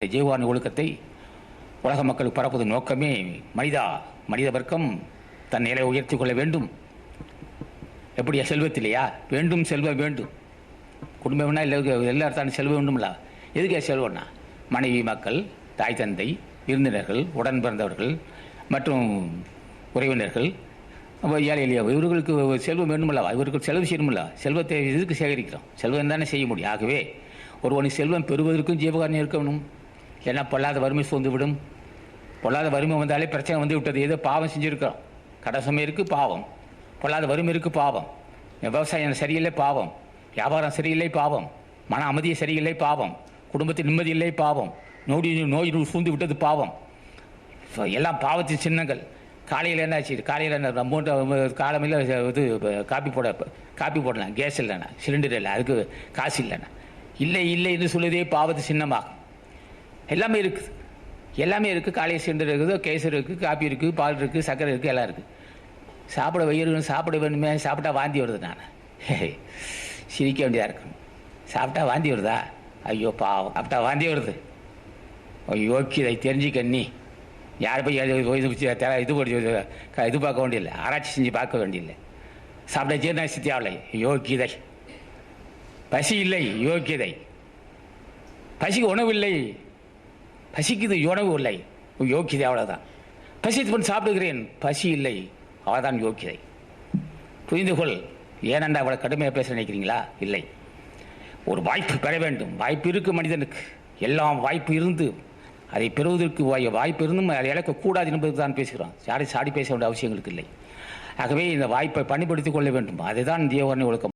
ஜீவாணி ஒழுக்கத்தை உலக மக்களுக்கு பரப்புவது நோக்கமே மனித வர்க்கம் தன் நிலை உயர்த்தி கொள்ள வேண்டும். எப்படியா செல்வத்திலையா வேண்டும், செல்வம் வேண்டும். குடும்பம்னா எல்லாத்தாலும் செல்வம் வேண்டும்ல. எதுக்கே செல்வம்னா மனைவி, மக்கள், தாய், தந்தை, விருந்தினர்கள், உடன் பிறந்தவர்கள் மற்றும் உறவினர்கள், ஏழை எளிய இவர்களுக்கு செல்வம் வேண்டுமில்ல, இவருக்கு செலவு செய்யணுமில்ல. செல்வத்தை எதுக்கு சேகரிக்கிறோம்? செல்வம் தானே செய்ய முடியும். ஆகவே ஒருவனுக்கு செல்வம் பெறுவதற்கும் ஜீவகாரணம் இருக்கணும். ஏன்னா பொல்லாத வறுமை சூழ்ந்து விடும். பொல்லாத வறுமை வந்தாலே பிரச்சனை வந்து விட்டது. ஏதோ பாவம் செஞ்சுருக்கிறோம். கடசமே இருக்குது பாவம், பொல்லாத வறுமை இருக்குது பாவம், விவசாயம் சரியில்லை பாவம், வியாபாரம் சரியில்லை பாவம், மன அமைதி சரியில்லை பாவம், குடும்பத்தில் நிம்மதி இல்லை பாவம், நோய் சூழ்ந்து விட்டது பாவம். எல்லாம் பாவத்தின் சின்னங்கள். காலையில் என்னாச்சு? காலையில் என்ன அமௌண்ட்டு காலமையில் இது காப்பி போடலாம், கேஸ் இல்லைண்ணா, சிலிண்டர் இல்லை, அதுக்கு காசு இல்லைண்ணா. இல்லை என்று சொல்லுவதே பாவத்து சின்னமாகும். எல்லாமே இருக்குது. காலையில் சிலிண்டர் இருக்குது, கேஸ் இருக்குது, காப்பி இருக்குது, பால் இருக்குது, சர்க்கரை இருக்குது, எல்லாம் இருக்குது. சாப்பிட வேணுமே. சாப்பிட்டா வாந்தி வருது. நான் சிரிக்க வேண்டியதாக இருக்கும். சாப்பிட்டா வாந்தி வருதா? ஐயோ பாவம், சாப்பிட்டா வாந்தி வருது. யோக்கி இதை தெரிஞ்சுக்க. நீ யார் போய் இது பார்க்க வேண்டியதில்லை, ஆராய்ச்சி செஞ்சு பார்க்க வேண்டியதில்லை. சாப்பிட ஜீர்ணாசி தேவை. யோக்கியதை. பசி இல்லை, யோக்கியதை. பசிக்கு உணவு இல்லை, பசிக்குது உணவு இல்லை, யோக்கியதை. அவ்வளோதான். பசித்து பண்ணி சாப்பிடுகிறேன், பசி இல்லை, அவ்வளோதான் யோக்கியதை. புரிந்து கொள். ஏனென்றா அவ்வளோ கடுமையாக பேச நினைக்கிறீங்களா? இல்லை. ஒரு வாய்ப்பு பெற வேண்டும். வாய்ப்பு இருக்குது மனிதனுக்கு. எல்லாம் வாய்ப்பு இருந்து அதை பெறுவதற்கு வாய்ப்பு இருந்தும் அதை இழக்கக்கூடாது என்பதுக்கு தான் பேசுகிறோம். சாடி பேச வேண்டிய அவசியங்களுக்கு இல்லை. ஆகவே இந்த வாய்ப்பை பயன்படுத்திக் கொள்ள வேண்டும். அதுதான் ஜீவகாரணி ஒழுக்கம்.